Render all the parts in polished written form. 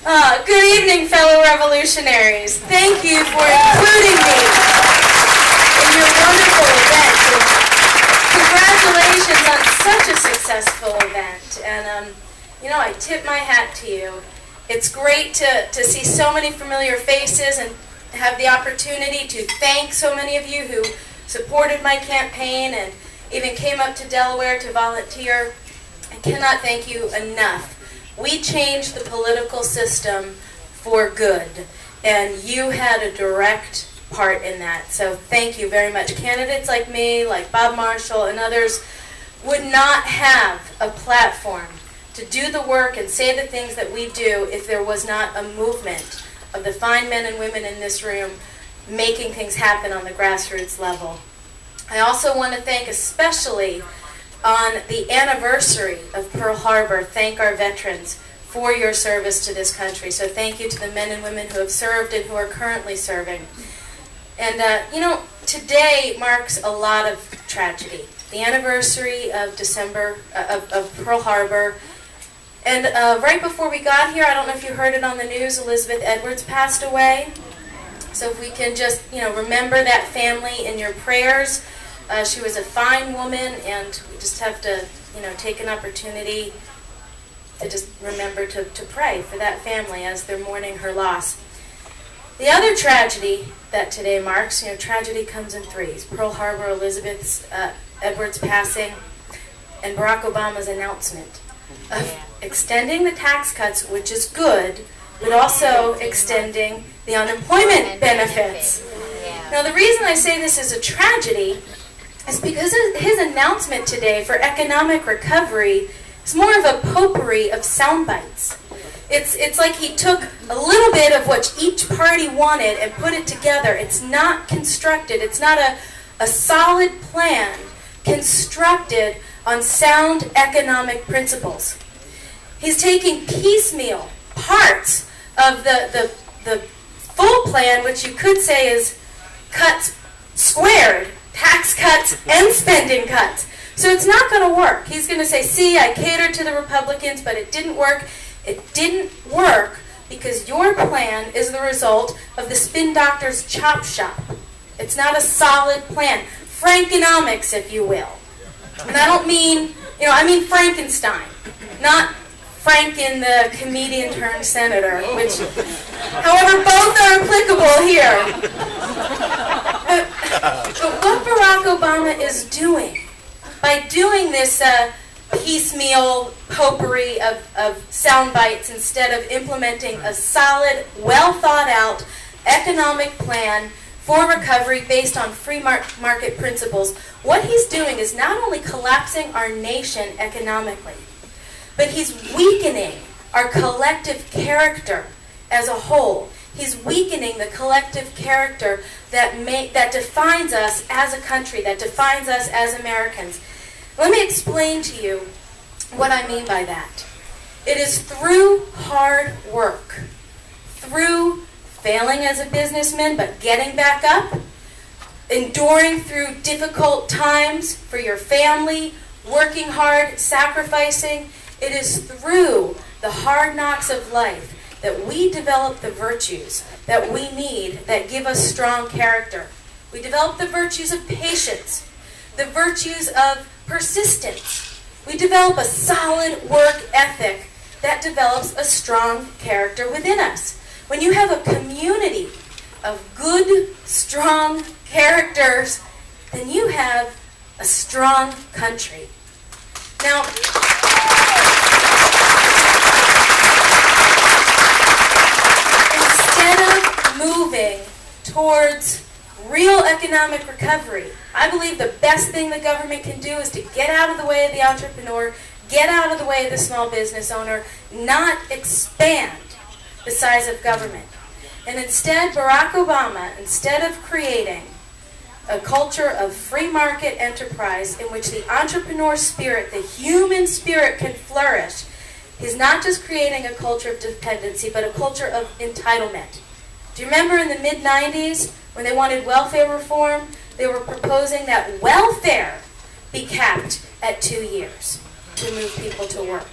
Good evening, fellow revolutionaries. Thank you for including me in your wonderful event. Congratulations on such a successful event. And, you know, I tip my hat to you. It's great to see so many familiar faces and have the opportunity to thank so many of you who supported my campaign and even came up to Delaware to volunteer. I cannot thank you enough. We changed the political system for good, and you had a direct part in that. So thank you very much. Candidates like me, like Bob Marshall and others, would not have a platform to do the work and say the things that we do if there was not a movement of the fine men and women in this room making things happen on the grassroots level. I also want to thank especially on the anniversary of Pearl Harbor, thank our veterans for your service to this country. So thank you to the men and women who have served and who are currently serving. And you know, today marks a lot of tragedy. The anniversary of of Pearl Harbor. And right before we got here, I don't know if you heard it on the news, Elizabeth Edwards passed away. So if we can just, you know, remember that family in your prayers. She was a fine woman, and we just have to, you know, take an opportunity to just remember to pray for that family as they're mourning her loss. The other tragedy that today marks, you know, tragedy comes in threes. Pearl Harbor, Elizabeth Edwards passing, and Barack Obama's announcement of extending the tax cuts, which is good, but also extending the unemployment benefits. Now, the reason I say this is a tragedy is because his announcement today for economic recovery is more of a potpourri of sound bites. It's like he took a little bit of what each party wanted and put it together. It's not constructed. It's not a solid plan constructed on sound economic principles. He's taking piecemeal parts of the full plan, which you could say is cuts squared, tax cuts and spending cuts. So it's not going to work. He's going to say, see, I catered to the Republicans, but it didn't work. It didn't work because your plan is the result of the spin doctor's chop shop. It's not a solid plan. Frankenomics, if you will. And I don't mean, you know, I mean Frankenstein, not Franken the comedian turned senator, which, however, both are applicable here. But what Barack Obama is doing, by doing this piecemeal potpourri of sound bites instead of implementing a solid, well-thought-out economic plan for recovery based on free market principles, what he's doing is not only collapsing our nation economically, but he's weakening our collective character as a whole. He's weakening the collective character that defines us as a country, that defines us as Americans. Let me explain to you what I mean by that. It is through hard work, through failing as a businessman but getting back up, enduring through difficult times for your family, working hard, sacrificing. It is through the hard knocks of life that we develop the virtues that we need that give us strong character. We develop the virtues of patience, the virtues of persistence. We develop a solid work ethic that develops a strong character within us. When you have a community of good, strong characters, then you have a strong country. Now, instead of moving towards real economic recovery, I believe the best thing the government can do is to get out of the way of the entrepreneur, get out of the way of the small business owner, not expand the size of government. And instead, Barack Obama, instead of creating a culture of free market enterprise in which the entrepreneur spirit, the human spirit can flourish, he's not just creating a culture of dependency, but a culture of entitlement. Do you remember in the mid-90s when they wanted welfare reform, they were proposing that welfare be capped at 2 years to move people to work.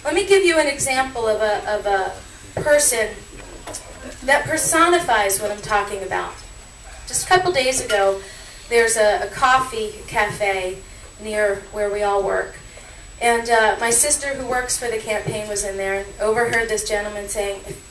Let me give you an example of a person that personifies what I'm talking about. Just a couple days ago, there's a coffee cafe near where we all work. And my sister, who works for the campaign, was in there and overheard this gentleman saying, if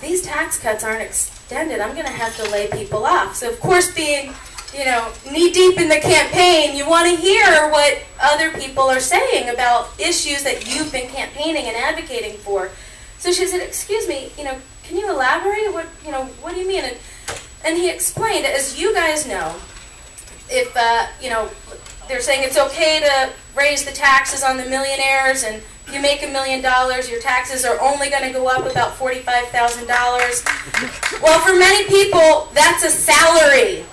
these tax cuts aren't extended, I'm going to have to lay people off. So, of course, being, knee-deep in the campaign, you want to hear what other people are saying about issues that you've been campaigning and advocating for. So she said, excuse me, can you elaborate? What do you mean? And he explained, as you guys know, if, they're saying it's okay to raise the taxes on the millionaires, and if you make $1 million, your taxes are only going to go up about $45,000. Well, for many people, that's a salary.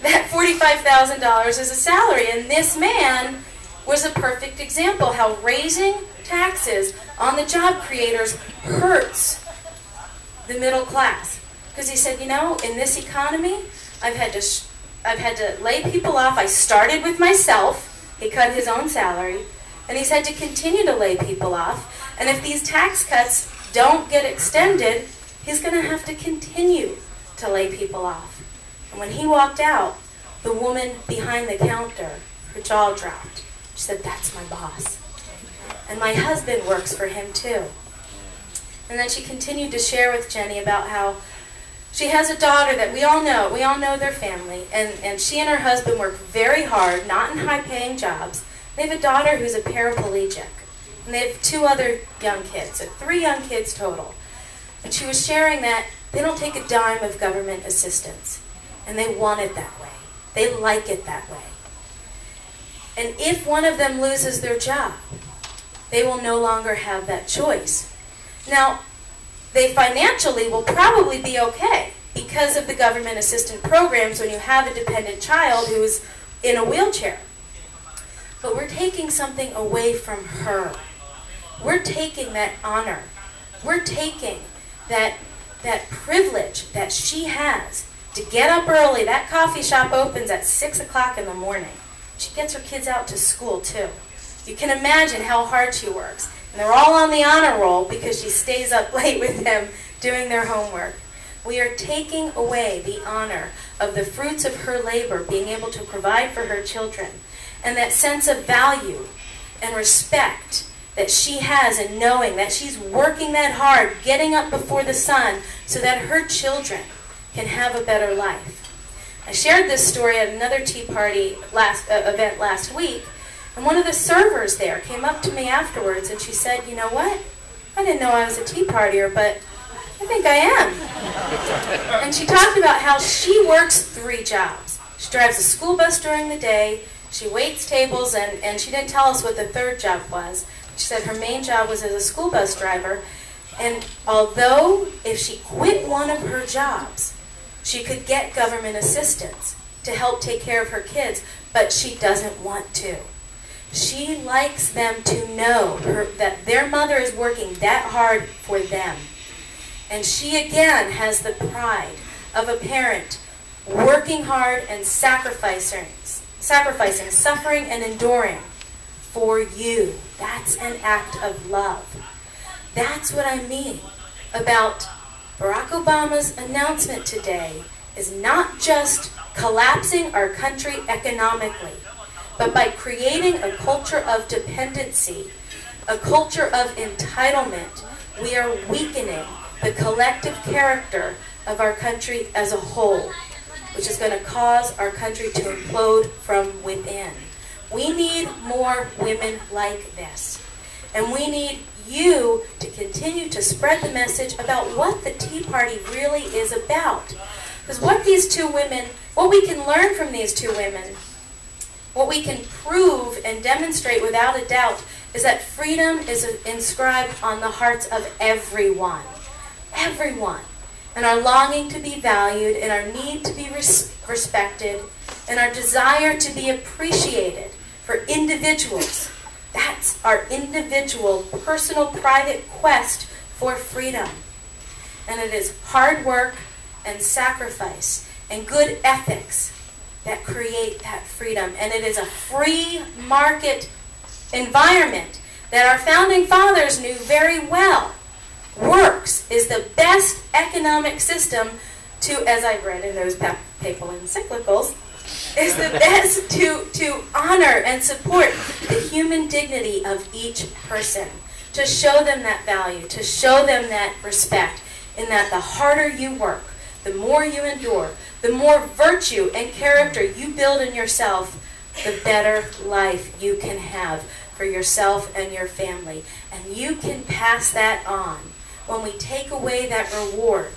That $45,000 is a salary, and this man was a perfect example how raising taxes on the job creators hurts the middle class. Because he said, in this economy, I've had to lay people off. I started with myself. He cut his own salary. And he's had to continue to lay people off. And if these tax cuts don't get extended, he's going to have to continue to lay people off. And when he walked out, the woman behind the counter, her jaw dropped. She said, that's my boss. And my husband works for him too. And then she continued to share with Jenny about how she has a daughter that we all know their family, and she and her husband work very hard, not in high-paying jobs. They have a daughter who's a paraplegic, and they have 2 other young kids, so 3 young kids total. And she was sharing that they don't take a dime of government assistance, and they want it that way. They like it that way. And if one of them loses their job, they will no longer have that choice. Now, they financially will probably be okay because of the government assistance programs when you have a dependent child who's in a wheelchair. But we're taking something away from her. We're taking that honor. We're taking that privilege that she has to get up early. That coffee shop opens at 6 o'clock in the morning. She gets her kids out to school too. You can imagine how hard she works. And they're all on the honor roll because she stays up late with them doing their homework. We are taking away the honor of the fruits of her labor, being able to provide for her children, and that sense of value and respect that she has in knowing that she's working that hard, getting up before the sun, so that her children can have a better life. I shared this story at another Tea Party event last week, and one of the servers there came up to me afterwards and she said, you know what? I didn't know I was a Tea Partier, but I think I am. And she talked about how she works 3 jobs. She drives a school bus during the day, she waits tables, and she didn't tell us what the 3rd job was. She said her main job was as a school bus driver, and although if she quit one of her jobs, she could get government assistance to help take care of her kids, but she doesn't want to. She likes them to know that their mother is working that hard for them. And she again has the pride of a parent working hard and sacrificing, suffering and enduring for you. That's an act of love. That's what I mean about Barack Obama's announcement today is not just collapsing our country economically, but by creating a culture of dependency, a culture of entitlement, we are weakening the collective character of our country as a whole, which is going to cause our country to implode from within. We need more women like this. And we need you to continue to spread the message about what the Tea Party really is about. Because what we can learn from these 2 women, what we can prove and demonstrate without a doubt, is that freedom is inscribed on the hearts of everyone. Everyone. And our longing to be valued, and our need to be respected, and our desire to be appreciated for individuals. That's our individual, personal, private quest for freedom. And it is hard work and sacrifice and good ethics that create that freedom. And it is a free market environment that our founding fathers knew very well works is the best economic system to, as I've read in those papal encyclicals, is the best to honor and support the human dignity of each person, to show them that value, to show them that respect, in that the harder you work, the more you endure, the more virtue and character you build in yourself, the better life you can have for yourself and your family. And you can pass that on. When we take away that reward,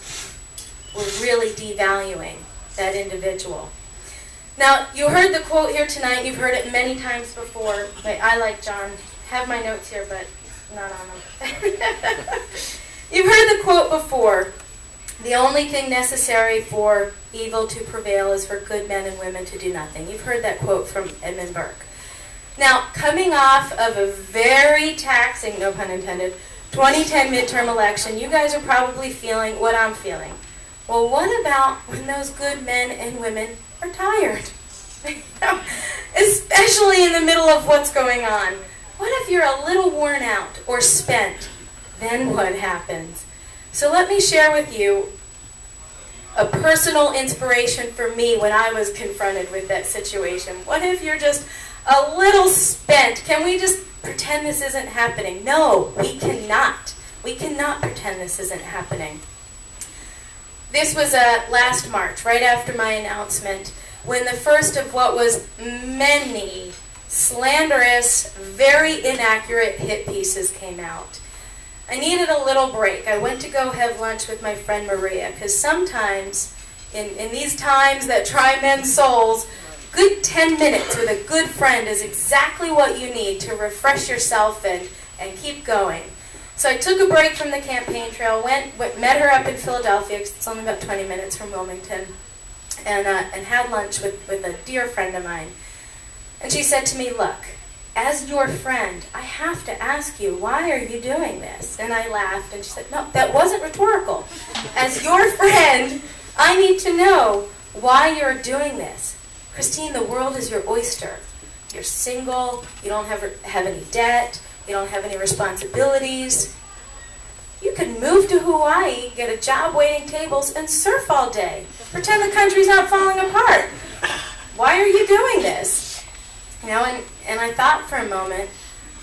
we're really devaluing that individual. Now, you heard the quote here tonight. You've heard it many times before. But I, like John, have my notes here, but not on them. You've heard the quote before. The only thing necessary for evil to prevail is for good men and women to do nothing. You've heard that quote from Edmund Burke. Now, coming off of a very taxing, no pun intended, 2010 midterm election, you guys are probably feeling what I'm feeling. Well, what about when those good men and women are tired? Especially in the middle of what's going on. What if you're a little worn out or spent? Then what happens? So let me share with you a personal inspiration for me when I was confronted with that situation. What if you're just a little spent? Can we just pretend this isn't happening? No, we cannot. We cannot pretend this isn't happening. This was last March, right after my announcement, when the first of what was many slanderous, very inaccurate hit pieces came out. I needed a little break. I went to go have lunch with my friend Maria, because sometimes, in these times that try men's souls, good 10 minutes with a good friend is exactly what you need to refresh yourself and keep going. So I took a break from the campaign trail, met her up in Philadelphia, 'cause it's only about 20 minutes from Wilmington, and had lunch with a dear friend of mine. And she said to me, look, as your friend, I have to ask you, why are you doing this? And I laughed, and she said, no, that wasn't rhetorical. As your friend, I need to know why you're doing this. Christine, the world is your oyster. You're single, you don't have any debt, you don't have any responsibilities. You could move to Hawaii, get a job waiting tables, and surf all day. Pretend the country's not falling apart. Why are you doing this? You know, and I thought for a moment,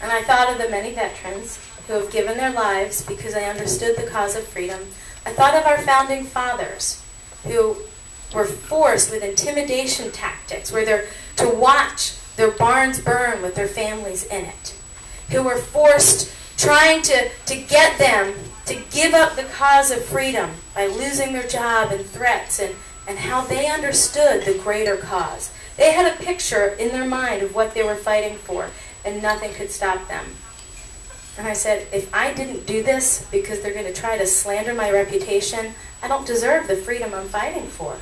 and I thought of the many veterans who have given their lives because they understood the cause of freedom. I thought of our founding fathers who were forced with intimidation tactics, where they're to watch their barns burn with their families in it, who were forced trying to get them to give up the cause of freedom by losing their job and threats, and how they understood the greater cause. They had a picture in their mind of what they were fighting for, and nothing could stop them. And I said, if I didn't do this because they're going to try to slander my reputation, I don't deserve the freedom I'm fighting for.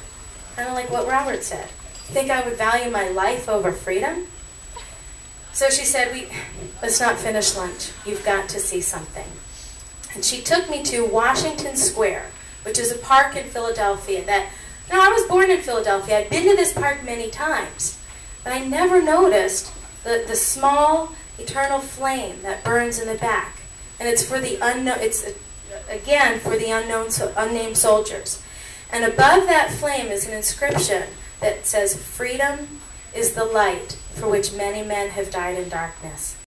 Kind of like what Robert said. Think I would value my life over freedom? So she said, let's not finish lunch. You've got to see something. And she took me to Washington Square, which is a park in Philadelphia that, now I was born in Philadelphia. I'd been to this park many times, but I never noticed the small eternal flame that burns in the back. And it's for the unknown, it's again for the unnamed soldiers. And above that flame is an inscription that says, freedom is the light for which many men have died in darkness.